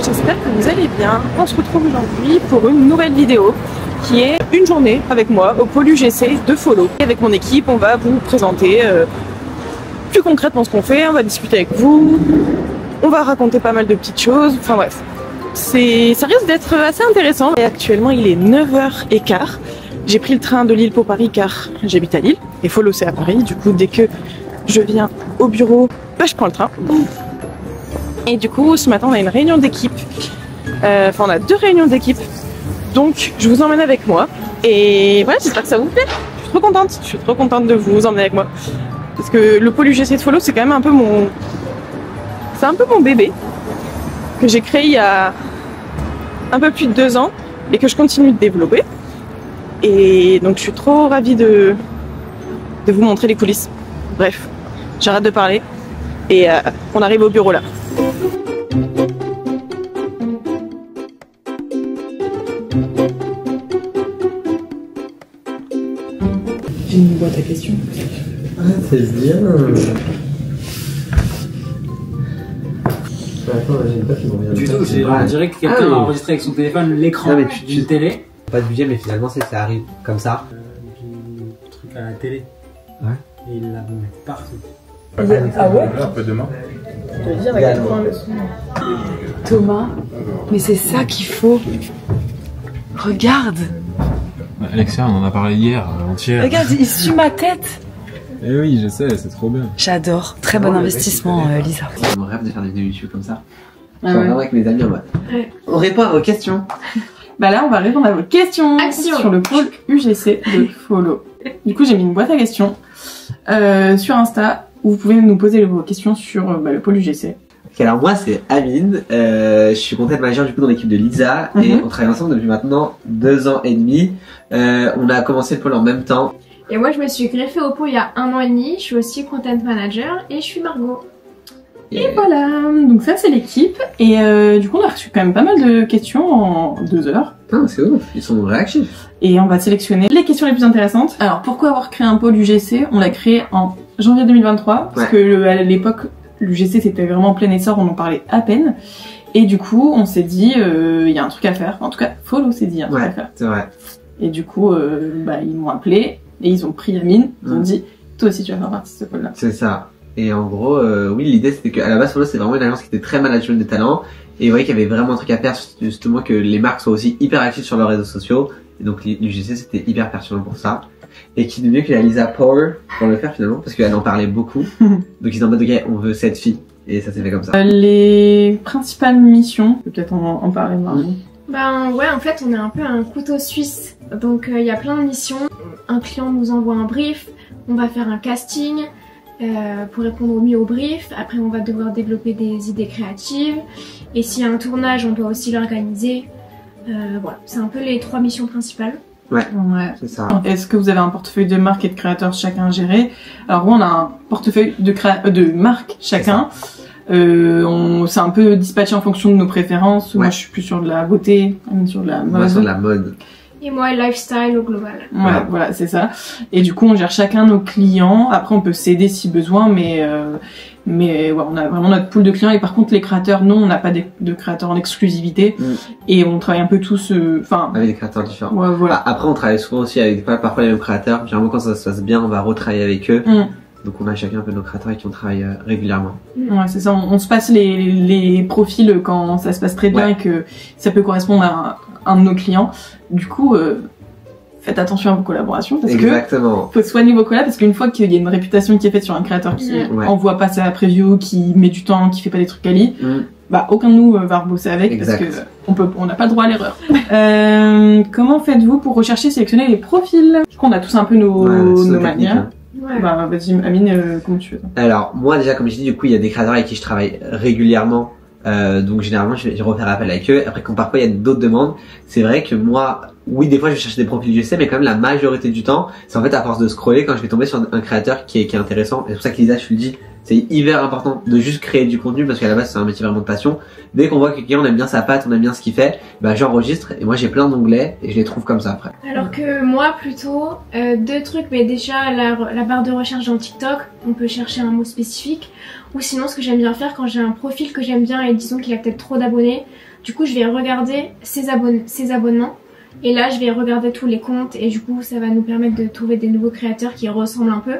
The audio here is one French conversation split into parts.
j'espère que vous allez bien. On se retrouve aujourd'hui pour une nouvelle vidéo qui est une journée avec moi au pôle UGC de Follow. Avec mon équipe, on va vous présenter plus concrètement ce qu'on fait, on va discuter avec vous, on va raconter pas mal de petites choses, enfin bref. Ça risque d'être assez intéressant. Et actuellement, il est 9h15. J'ai pris le train de Lille pour Paris car j'habite à Lille et Follow c'est à Paris. Du coup, dès que je viens au bureau, je prends le train. Et du coup, ce matin, on a une réunion d'équipe. Enfin, on a 2 réunions d'équipe. Donc, je vous emmène avec moi. Et voilà, j'espère que ça vous plaît. Je suis trop contente. Je suis trop contente de vous emmener avec moi. Parce que le pôle UGC de Follow, c'est quand même un peu mon... C'est un peu mon bébé. Que j'ai créé il y a un peu plus de 2 ans. Et que je continue de développer. Et donc, je suis trop ravie de vous montrer les coulisses. Bref, j'arrête de parler. Et on arrive au bureau là. J'ai une boîte à questions. Ah, c'est bien. Attends, j'ai pas qui m'en vient. Du tout, on dirait que quelqu'un a enregistré avec son téléphone l'écran d'une télé. Pas de budget, mais finalement, ça arrive comme ça. Du truc à la télé. Ouais. Et il l'a mis partout. Ah ouais? Un peu demain. Je te dire à quel point le son. Thomas, mais c'est ça qu'il faut. Regarde. Alexia, on en a parlé hier, entière. Regarde, il suit ma tête. Eh oui, je sais, c'est trop bien. J'adore. Très bon investissement, Lisa. C'est mon rêve de faire des vidéos YouTube comme ça. Ah ouais. Avec mes amis en mode. Ouais. On répond à vos questions. Bah là, on va répondre à vos questions sur le pôle UGC de Follow. Du coup, j'ai mis une boîte à questions sur Insta où vous pouvez nous poser vos questions sur le pôle UGC. Okay, alors moi, c'est Amine. Je suis content manager du coup dans l'équipe de Lisa et on travaille ensemble depuis maintenant 2 ans et demi. On a commencé le pôle en même temps. Et moi, je me suis greffée au pôle il y a 1 an et demi. Je suis aussi content manager et je suis Margot. Et voilà, donc ça c'est l'équipe. Et du coup, on a reçu quand même pas mal de questions en 2 heures. Ah, c'est ouf, ils sont réactifs. Et on va sélectionner les questions les plus intéressantes. Alors, pourquoi avoir créé un pôle UGC? On l'a créé en janvier 2023, parce que à l'époque, l'UGC c'était vraiment en plein essor, on en parlait à peine. Et du coup, on s'est dit, il y a un truc à faire. En tout cas, Follow s'est dit, il y a un truc à faire. C'est vrai. Et du coup, ils m'ont appelé et ils ont pris Amine. Ils ont dit, toi aussi tu vas faire partie de ce pôle-là. C'est ça. Et en gros, oui, l'idée c'était qu'à la base, Follow c'est vraiment une agence qui était très management de talent. Et vous voyez qu'il y avait vraiment un truc à faire, justement que les marques soient aussi hyper actives sur leurs réseaux sociaux. Et donc l'UGC c'était hyper pertinent pour ça. Et qui de mieux que la Lisa Power pour le faire finalement, parce qu'elle en parlait beaucoup. Donc ils étaient en mode ok, on veut cette fille. Et ça s'est fait comme ça. Les principales missions, peut-être en parler Margot. Ben ouais, en fait, on est un peu un couteau suisse. Donc il y a plein de missions. Un client nous envoie un brief, on va faire un casting pour répondre au mieux au brief. Après, on va devoir développer des idées créatives. Et s'il y a un tournage, on doit aussi l'organiser. Voilà, c'est un peu les 3 missions principales. Ouais. C'est ça. Est-ce que vous avez un portefeuille de marques et de créateurs chacun à gérer? Alors moi, on a un portefeuille de marques chacun. C'est un peu dispatché en fonction de nos préférences. Moi, je suis plus sur de la beauté, sur de la mode. Moi, sur de la mode. Et moi, lifestyle au global. Ouais, voilà, c'est ça. Et du coup, on gère chacun nos clients. Après, on peut s'aider si besoin, mais ouais, on a vraiment notre pool de clients. Et par contre, les créateurs, non, on n'a pas de créateurs en exclusivité. Et on travaille un peu tous, avec des créateurs différents. Ouais, voilà. Après, on travaille souvent aussi avec parfois les mêmes créateurs. Généralement, quand ça se passe bien, on va retravailler avec eux. Donc, on a chacun un peu nos créateurs avec qui on travaille régulièrement. Ouais, c'est ça. On se passe les profils quand ça se passe très bien et que ça peut correspondre à un de nos clients. Du coup, faites attention à vos collaborations parce que faut soigner vos collabs parce qu'une fois qu'il y a une réputation qui est faite sur un créateur qui envoie pas sa preview, qui met du temps, qui fait pas des trucs quali, bah aucun de nous va rebosser avec parce que on n'a pas le droit à l'erreur. Comment faites-vous pour rechercher, sélectionner les profils? Je crois qu'on a tous un peu nos manières. Bah vas-y Amine, comment tu fais? Alors moi déjà comme je dis, du coup il y a des créateurs avec qui je travaille régulièrement. Donc généralement je vais refaire appel avec eux. Après quand parfois il y a d'autres demandes, c'est vrai que moi, oui des fois je vais chercher des profils UGC, mais quand même la majorité du temps, c'est en fait à force de scroller quand je vais tomber sur un créateur qui est intéressant. Et c'est pour ça que Lisa, je te le dis, c'est hyper important de juste créer du contenu parce qu'à la base c'est un métier vraiment de passion. Dès qu'on voit que quelqu'un on aime bien sa patte, on aime bien ce qu'il fait, bah j'enregistre et moi j'ai plein d'onglets et je les trouve comme ça après. Alors que moi plutôt, deux trucs, mais déjà la barre de recherche dans TikTok, on peut chercher un mot spécifique, ou sinon ce que j'aime bien faire quand j'ai un profil que j'aime bien et disons qu'il a peut-être trop d'abonnés, du coup je vais regarder ses abonnements. Et là, je vais regarder tous les comptes et du coup, ça va nous permettre de trouver des nouveaux créateurs qui ressemblent un peu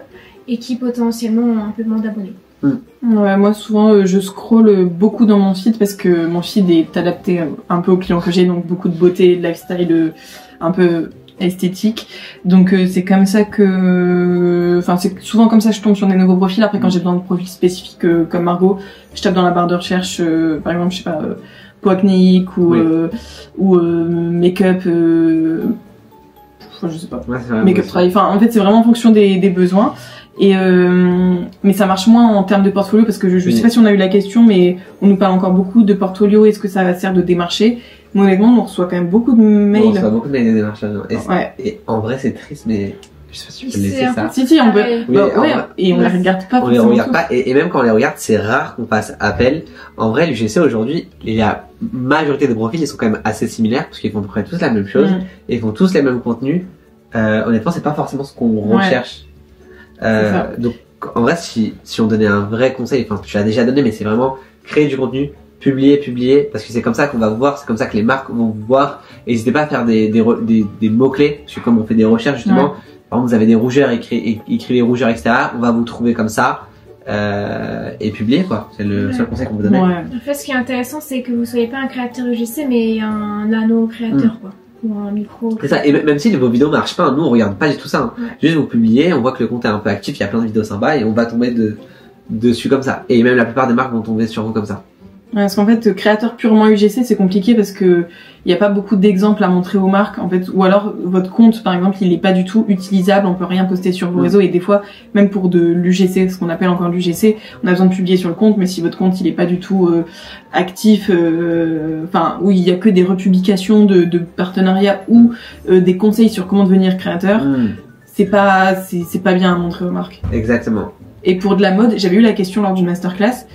et qui potentiellement ont un peu moins d'abonnés. Ouais, moi souvent je scrolle beaucoup dans mon feed parce que mon feed est adapté un peu aux clients que j'ai, donc beaucoup de beauté, de lifestyle un peu esthétique. Donc c'est comme ça que... Enfin c'est souvent comme ça que je tombe sur des nouveaux profils. Après quand j'ai besoin de profils spécifiques comme Margot, je tape dans la barre de recherche par exemple, je sais pas... peau acnéique ou make-up je sais pas, make-up travail, enfin en fait c'est vraiment en fonction des besoins et mais ça marche moins en termes de portfolio parce que je sais pas si on a eu la question, mais on nous parle encore beaucoup de portfolio, est-ce que ça sert de démarcher? Mais honnêtement on reçoit quand même beaucoup de mails. On reçoit beaucoup de mails de démarchage et en vrai c'est triste, mais je sais pas si tu peux laisser ça. Si, on peut. Oui, et on les regarde pas. On les regarde pas. Et même quand on les regarde, c'est rare qu'on fasse appel. En vrai, l'UGC aujourd'hui, la majorité des profils, ils sont quand même assez similaires parce qu'ils font à peu près tous la même chose et ils font tous les mêmes contenus. Honnêtement, c'est pas forcément ce qu'on recherche. Donc, en vrai, si on donnait un vrai conseil, enfin, tu l'as déjà donné, mais c'est vraiment créer du contenu, publier, parce que c'est comme ça qu'on va voir, c'est comme ça que les marques vont voir. Et n'hésitez pas à faire des mots-clés, parce que comme on fait des recherches, justement, par exemple, vous avez des rougeurs, écrivez rougeurs, etc. On va vous trouver comme ça et publier, quoi. C'est le seul conseil qu'on vous donne. En fait, ce qui est intéressant, c'est que vous soyez pas un créateur UGC, mais un nano-créateur, quoi. Ou un micro. C'est ça. Et même si vos vidéos marchent pas, nous on regarde pas du tout ça. Juste vous publiez, on voit que le compte est un peu actif, il y a plein de vidéos sympas et on va tomber dessus comme ça. Et même la plupart des marques vont tomber sur vous comme ça. Parce qu'en fait, créateur purement UGC, c'est compliqué parce que il y a pas beaucoup d'exemples à montrer aux marques, en fait, ou alors votre compte, par exemple, il est pas du tout utilisable, on peut rien poster sur vos réseaux et des fois, même pour de l'UGC, ce qu'on appelle encore l'UGC, on a besoin de publier sur le compte, mais si votre compte il est pas du tout actif, enfin où il y a que des republications de partenariats ou des conseils sur comment devenir créateur, c'est pas bien à montrer aux marques. Exactement. Et pour de la mode, j'avais eu la question lors d'une masterclass.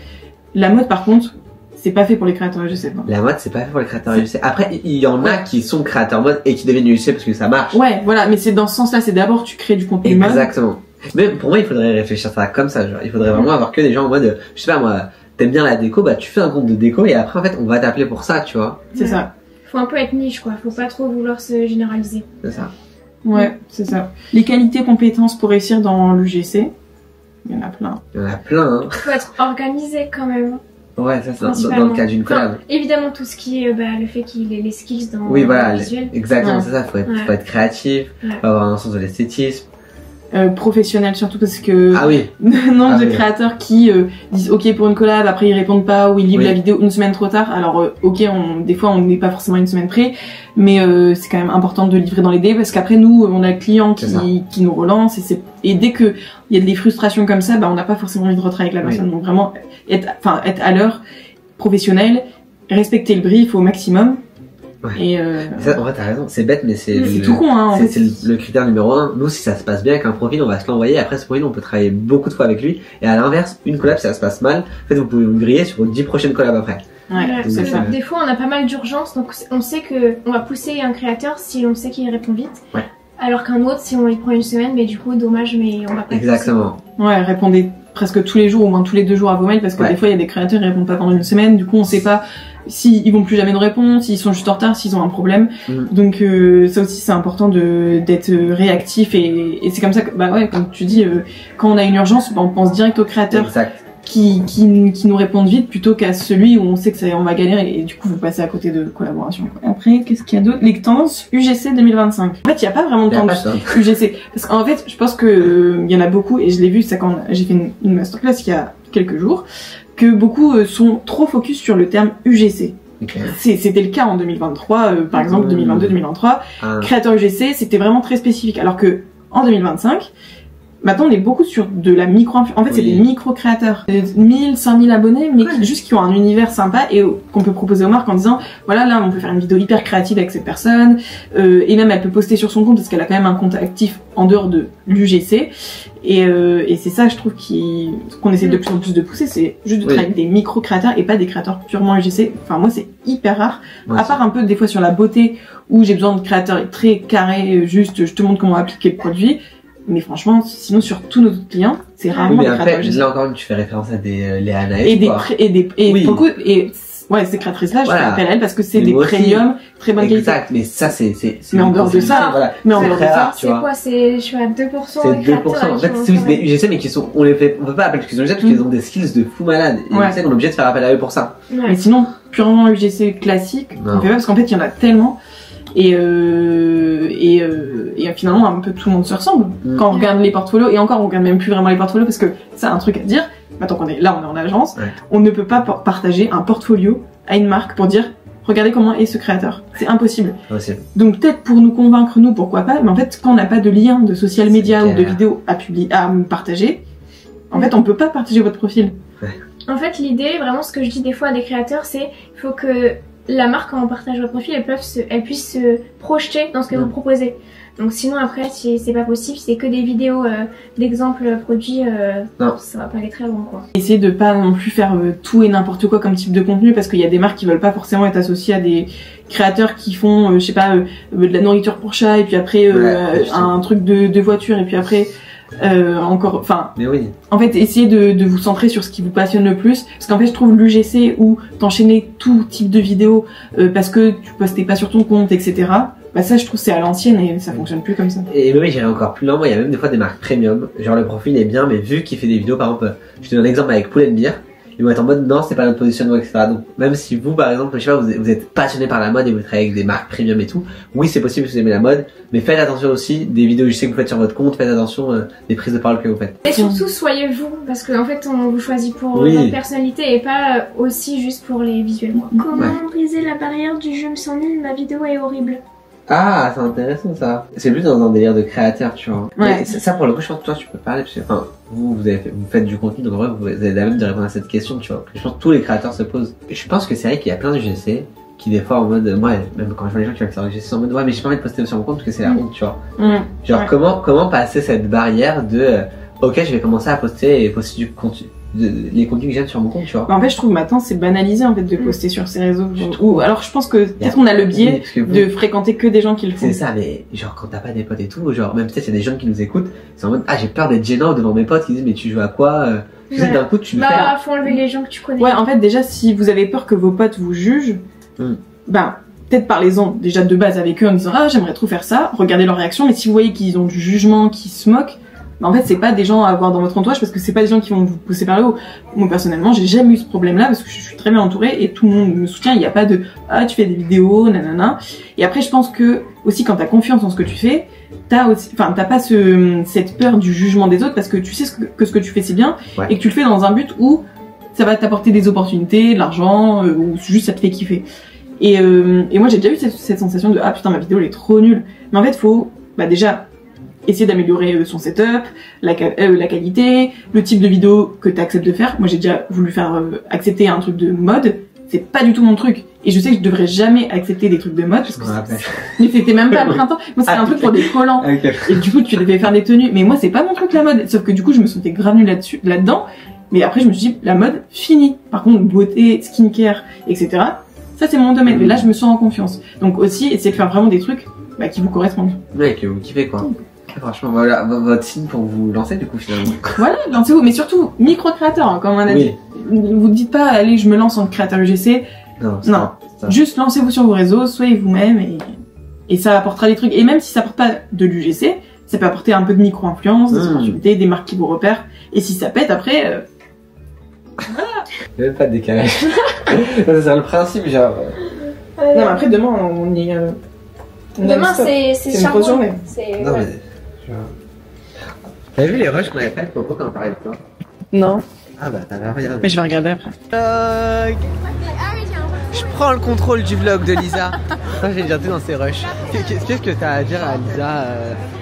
La mode, par contre, c'est pas fait pour les créateurs UGC. La mode, c'est pas fait pour les créateurs UGC. Après, il y en a qui sont créateurs mode et qui deviennent UGC parce que ça marche. Ouais, voilà, mais c'est dans ce sens-là, c'est d'abord tu crées du contenu mode. Exactement. Mais pour moi, il faudrait réfléchir à ça comme ça. Genre, il faudrait vraiment avoir que des gens en mode, je sais pas moi, t'aimes bien la déco, bah tu fais un compte de déco et après en fait, on va t'appeler pour ça, tu vois. C'est ça. Faut un peu être niche, quoi. Faut pas trop vouloir se généraliser. C'est ça. Ouais, c'est ça. Les qualités, compétences pour réussir dans l'UGC, il y en a plein. Il y en a plein, hein. Faut être organisé quand même. Ouais, ça c'est dans le cas d'une collab. Enfin, évidemment tout ce qui est le fait qu'il ait les skills dans le visuel. Exactement, c'est ça, faut être créatif, faut avoir un sens de l'esthétisme. Professionnel surtout parce que nombre de créateurs qui disent ok pour une collab, après ils répondent pas ou ils livrent la vidéo une semaine trop tard. Alors des fois on n'est pas forcément une semaine près, mais c'est quand même important de livrer dans les délais parce qu'après nous on a le client qui nous relance et dès que il y a des frustrations comme ça, bah on n'a pas forcément envie de retravailler avec la personne. Donc vraiment être à l'heure, professionnel, respecter le brief au maximum. Et ça, en vrai t'as raison, c'est bête mais c'est tout con, hein, c'est le critère numéro 1. Nous si ça se passe bien avec un profil, on va se l'envoyer, après ce profil on peut travailler beaucoup de fois avec lui, et à l'inverse une collab si ça se passe mal, en fait vous pouvez vous griller sur 10 prochaines collabs après. C'est ça. Des fois on a pas mal d'urgence, donc on sait que on va pousser un créateur si on sait qu'il répond vite, alors qu'un autre si on y prend une semaine, mais du coup dommage, mais on va pas. Exactement. Répondez presque tous les jours, au moins tous les 2 jours à vos mails, parce que des fois il y a des créateurs qui répondent pas pendant une semaine, du coup on sait pas s'ils vont plus jamais nous répondre, s'ils sont juste en retard, s'ils ont un problème. Donc ça aussi c'est important d'être réactif et c'est comme ça que comme tu dis, quand on a une urgence, on pense direct au créateur qui nous répondent vite plutôt qu'à celui où on sait que on va galérer et du coup vous passez à côté de collaboration. Après qu'est-ce qu'il y a d'autre? Les tendances UGC 2025. En fait il y a pas vraiment de tendances UGC parce qu'en fait je pense que il y en a beaucoup et je l'ai vu ça quand j'ai fait une masterclass il y a quelques jours, que beaucoup sont trop focus sur le terme UGC. C'était le cas en 2023, par exemple 2022-2023. Créateur UGC, c'était vraiment très spécifique. Alors que en 2025, Maintenant, on est beaucoup sur de la micro-influence. En fait, c'est des micro-créateurs. 1000, 5000 abonnés, mais juste qui ont un univers sympa et qu'on peut proposer aux marques en disant, voilà, là, on peut faire une vidéo hyper créative avec cette personne. Et même, elle peut poster sur son compte parce qu'elle a quand même un compte actif en dehors de l'UGC. Et c'est ça, je trouve, qu'on essaie de plus en plus de pousser. C'est juste de travailler avec des micro-créateurs et pas des créateurs purement UGC. Enfin, moi, c'est hyper rare. À part un peu, des fois, sur la beauté, où j'ai besoin de créateurs très carrés, juste, je te montre comment appliquer le produit. Mais franchement, sinon sur tous nos autres clients, c'est rarement des créateurs UGC. Là encore, tu fais référence à des Léa Naef, ouais, ces créatrices-là, je fais appel à elles parce que c'est des premiums, très bonne qualité. Exact, mais ça, c'est mais en dehors de ça, mais en dehors de ça, c'est quoi? Je suis à 2%. C'est 2%. En fait, c'est des UGC, mais qui sont, on peut pas appeler parce qu'ils ont UGC parce qu'ils ont des skills de fou malade. Et tu sais qu'on est obligé de faire appel à eux pour ça. Mais sinon, purement UGC classique, on fait pas parce qu'en fait, il y en a tellement. Et finalement, un peu tout le monde se ressemble quand on regarde les portfolios. Et encore, on regarde même plus vraiment les portfolios parce que c'est un truc à dire. Maintenant qu'on est là, on est en agence, on ne peut pas partager un portfolio à une marque pour dire regardez comment est ce créateur. C'est impossible. Donc peut-être pour nous convaincre, nous, pourquoi pas. Mais en fait, quand on n'a pas de lien de social media ou de vidéo à partager, en fait, on peut pas partager votre profil. En fait, l'idée, vraiment, ce que je dis des fois à des créateurs, c'est il faut que la marque, quand on partage votre profil, elle puisse se projeter dans ce que vous proposez. Donc sinon après, si c'est pas possible, c'est que des vidéos d'exemples produits, ça va pas aller très loin, quoi. Essayez de pas non plus faire tout et n'importe quoi comme type de contenu parce qu'il y a des marques qui veulent pas forcément être associées à des créateurs qui font, je sais pas, de la nourriture pour chat et puis après un truc de voiture et puis après encore, enfin, en fait, essayez de vous centrer sur ce qui vous passionne le plus, parce qu'en fait, je trouve l'UGC où t'enchaîner tout type de vidéos parce que tu postais pas sur ton compte, etc. Bah ça, je trouve c'est à l'ancienne et ça fonctionne plus comme ça. Et oui, j'irai encore plus loin. Moi, il y a même des fois des marques premium, genre le profil est bien, mais vu qu'il fait des vidéos, par exemple, je te donne un exemple avec Pull & Bear. Ils vont être en mode non, c'est pas notre positionnement, etc. Donc même si vous, par exemple, je sais pas, vous êtes passionné par la mode et vous travaillez avec des marques premium et tout, oui, c'est possible que vous aimez la mode, mais faites attention aussi des vidéos UGC que vous faites sur votre compte, faites attention des prises de parole que vous faites. Et surtout, soyez vous, parce qu'en fait, on vous choisit pour votre personnalité et pas aussi juste pour les visuels. Comment briser la barrière du je me sens nulle, ma vidéo est horrible? Ah, c'est intéressant ça. C'est plus dans un délire de créateur, tu vois. Ouais. Ça pour le coup, je pense que toi tu peux parler parce que enfin, vous faites du contenu, donc en vrai vous avez la même de répondre à cette question, tu vois. Je pense que tous les créateurs se posent. Et je pense que c'est vrai qu'il y a plein de UGC qui des fois en mode, moi même quand je vois les gens qui font UGC sont en mode ouais mais j'ai pas envie de poster sur mon compte parce que c'est la honte, tu vois. Genre comment passer cette barrière de ok je vais commencer à poster du contenu. Les contenus que j'aime sur mon compte, tu vois. En fait, je trouve maintenant c'est banalisé en fait de poster sur ces réseaux. Ou alors je pense que peut-être qu'on a le biais de fréquenter que des gens qui le font. C'est ça, mais genre quand t'as pas des potes et tout, genre même peut-être il y a des jeunes qui nous écoutent, c'est en mode ah j'ai peur d'être gênant devant mes potes qui disent mais tu joues à quoi tu sais d'un coup tu le fais. Bah faut enlever les gens que tu connais. Ouais, en fait déjà si vous avez peur que vos potes vous jugent, ben peut-être parlez-en déjà de base avec eux en disant ah j'aimerais trop faire ça, regardez leur réaction, mais si vous voyez qu'ils ont du jugement, qu'ils se moquent, en fait, c'est pas des gens à avoir dans votre entourage parce que c'est pas des gens qui vont vous pousser par le haut. Moi, personnellement, j'ai jamais eu ce problème-là parce que je suis très bien entourée et tout le monde me soutient. Il n'y a pas de ah tu fais des vidéos, nanana. Et après, je pense que aussi quand t'as confiance en ce que tu fais, t'as pas cette peur du jugement des autres parce que tu sais que ce que tu fais c'est bien et que tu le fais dans un but où ça va t'apporter des opportunités, de l'argent ou juste ça te fait kiffer. Et moi, j'ai déjà eu cette sensation de ah putain ma vidéo elle est trop nulle. Mais en fait, faut déjà essayer d'améliorer son setup, la qualité, le type de vidéo que tu acceptes de faire. Moi j'ai déjà voulu faire accepter un truc de mode, c'est pas du tout mon truc. Et je sais que je devrais jamais accepter des trucs de mode parce que mais c'était même pas le printemps. Moi c'était un truc pour des collants. Et du coup tu devais faire des tenues. Mais moi c'est pas mon truc la mode. Sauf que du coup je me sentais grave nulle là-dedans. Mais après je me suis dit la mode fini. Par contre beauté, skincare, etc. Ça c'est mon domaine. Mais là je me sens en confiance. Donc aussi essayer de faire vraiment des trucs qui vous correspondent. Ouais, que vous kiffez quoi. Franchement, voilà votre signe pour vous lancer du coup finalement. Voilà, lancez-vous, mais surtout micro-créateur, hein, comme on a dit. Vous dites pas, allez, je me lance en créateur UGC. Non. Ça. Juste lancez-vous sur vos réseaux, soyez vous-même et ça apportera des trucs. Et même si ça apporte pas de l'UGC, ça peut apporter un peu de micro-influence, des opportunités, des marques qui vous repèrent. Et si ça pète après, voilà. Il n'y a même pas de décalage. C'est le principe, genre. Non, mais après demain, on y. Demain, c'est une grosse journée. Non, mais. T'as vu les rushs qu'on avait fait avec Popo quand on parlait de toi? Non. Ah bah t'as regardé. Mais je vais regarder après. Je prends le contrôle du vlog de Lisa. Ça j'ai déjà été dans ces rushs. Qu'est-ce que t'as à dire à Lisa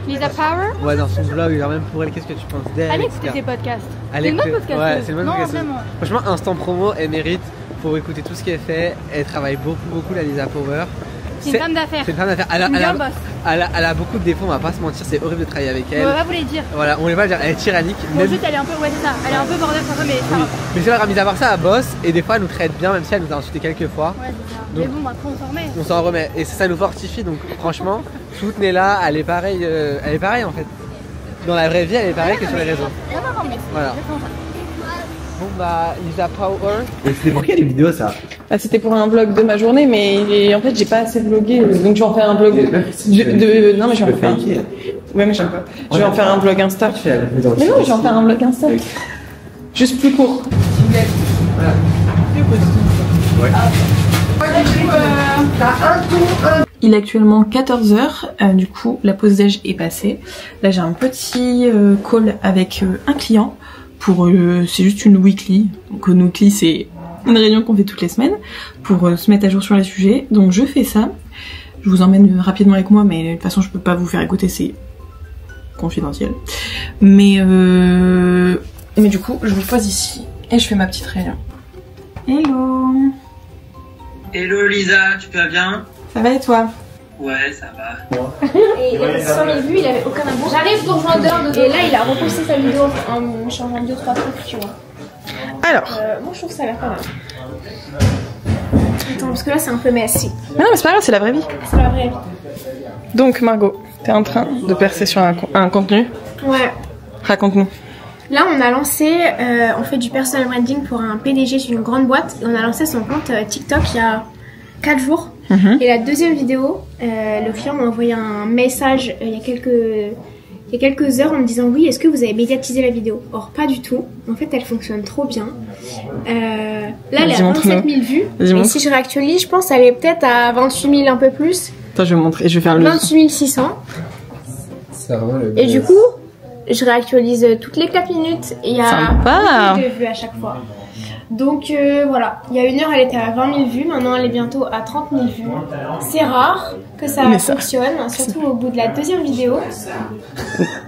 Lisa Power. Ouais, dans son vlog, genre même pour elle, qu'est-ce que tu penses d'elle? Allez écouter tes podcasts. C'est une bonne podcasteuse. Ouais, c'est une bonne podcasteuse. Vraiment. Franchement, instant promo, elle mérite pour écouter tout ce qu'elle fait. Elle travaille beaucoup, la Lisa Power. C'est une femme d'affaires. C'est une femme d'affaires. Elle a beaucoup de défauts, on va pas se mentir, c'est horrible de travailler avec elle. On va pas vous les dire. Voilà, on les va dire, elle est tyrannique. Bon, juste elle est un peu, ouais c'est ça, elle est un peu bordel parfois, mais ça va. Mais c'est vrai, mis à part ça, elle bosse et des fois elle nous traite bien, même si elle nous a insulté quelques fois. Ouais, c'est ça. Donc, mais bon, après on s'en remet. On s'en remet et ça nous fortifie, donc franchement, soutenez-la, elle est pareille en fait. Dans la vraie vie, elle est pareille que sur les réseaux. Non, mais c'est voilà. exactement ça. Bon bah, Lisa Power. Et c'était pour quelle vidéo ça? Bah, c'était pour un vlog de ma journée, mais en fait j'ai pas assez vlogué, donc je vais en faire un vlog non mais je vais en faire ouais mais j'aime pas. Je vais en faire un vlog Insta. Mais non, je vais en faire un vlog Insta. Juste plus court. Il est actuellement 14h, du coup la pause déj est passée. Là j'ai un petit call avec un client pour c'est juste une weekly. Donc une weekly c'est une réunion qu'on fait toutes les semaines pour se mettre à jour sur les sujets. Donc je fais ça. Je vous emmène rapidement avec moi, mais de toute façon je peux pas vous faire écouter, c'est confidentiel. Mais du coup je vous pose ici et je fais ma petite réunion. Hello. Hello Lisa, tu vas bien? Ça va et toi? Ouais, ça va. Et sans les vues, il avait aucun amour. J'arrive pour rejoindre et là, il a repoussé sa vidéo en changeant 2-3 trucs, tu vois. Alors moi, je trouve que ça a l'air pas mal. Attends, parce que là, c'est un peu messy. Mais non, mais c'est pas grave, c'est la vraie vie. C'est la vraie vie. Donc, Margot, t'es en train de percer sur un contenu. Ouais. Raconte-nous. Là, on a lancé, on fait du personal branding pour un PDG sur une grande boîte. Et on a lancé son compte TikTok il y a 4 jours. Et la deuxième vidéo, le client m'a envoyé un message il y a quelques heures en me disant oui, est-ce que vous avez médiatisé la vidéo? Or pas du tout, en fait elle fonctionne trop bien. Là elle est à 27 000 vues, et si je réactualise je pense qu'elle est peut-être à 28 000 un peu plus. Attends, je vais montrer, je vais faire le 28 600. C'est vraiment le et du coup je réactualise toutes les 4 minutes et il y a beaucoup de vues à chaque fois. Donc voilà, il y a une heure elle était à 20 000 vues, maintenant elle est bientôt à 30 000 vues. C'est rare que ça fonctionne, surtout au bout de la deuxième vidéo.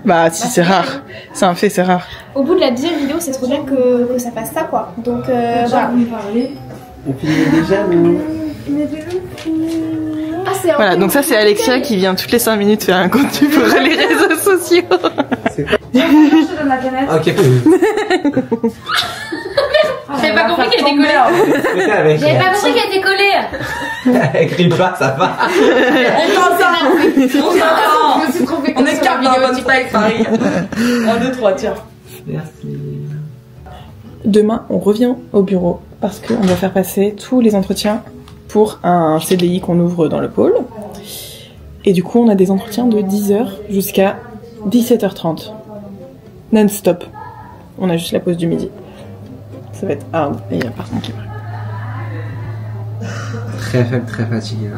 Bah si, c'est rare, c'est un fait, c'est rare. Au bout de la deuxième vidéo, c'est trop bien que ça fasse ça quoi. Donc voilà. Et puis il est déjà voilà, donc ça c'est Alexia qui vient toutes les 5 minutes faire un contenu pour les réseaux sociaux. Je te donne la canette. Ok. J'avais pas compris qu'elle était collée. J'avais pas compris qu'elle était collée. Elle crie pas, ça va. On s'est trompé. On est quatre dans un style pareil. 1, 2, 3, tiens. Merci. Demain, on revient au bureau parce qu'on va faire passer tous les entretiens pour un CDI qu'on ouvre dans le pôle. Et du coup, on a des entretiens de 10h jusqu'à 17h30. Non-stop. On a juste la pause du midi. Ça va être hard et il y a personne qui va. Très faible, très fatigué.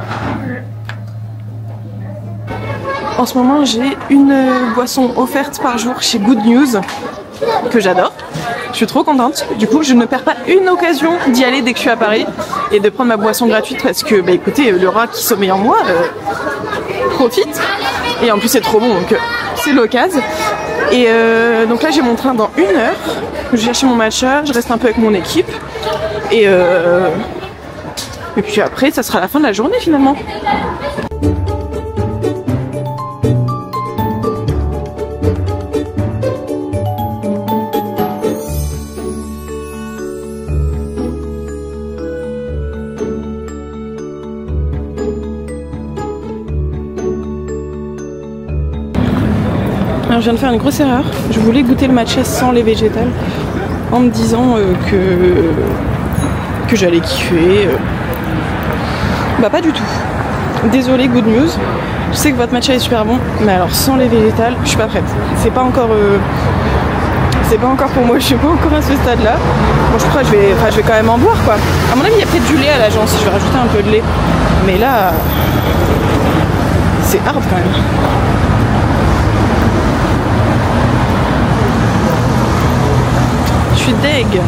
En ce moment, j'ai une boisson offerte par jour chez Good News que j'adore. Je suis trop contente. Du coup, je ne perds pas une occasion d'y aller dès que je suis à Paris et de prendre ma boisson gratuite parce que, bah écoutez, le rat qui sommeille en moi profite. Et en plus, c'est trop bon, donc c'est l'occasion. Et donc là, j'ai mon train dans 1 heure. Je vais chercher mon matcha, je reste un peu avec mon équipe. Et puis après, ça sera la fin de la journée finalement. Alors, je viens de faire une grosse erreur. Je voulais goûter le matcha sans lait végétal en me disant que j'allais kiffer. Bah pas du tout. Désolée Good News. Je sais que votre matcha est super bon, mais alors sans lait végétal, je suis pas prête. C'est pas encore pour moi. Je suis pas encore à ce stade-là. Bon, je crois que je vais quand même en boire quoi. À mon avis, il y a peut-être du lait à l'agence. Je vais rajouter un peu de lait. Mais là, c'est hard quand même. Je suis deg.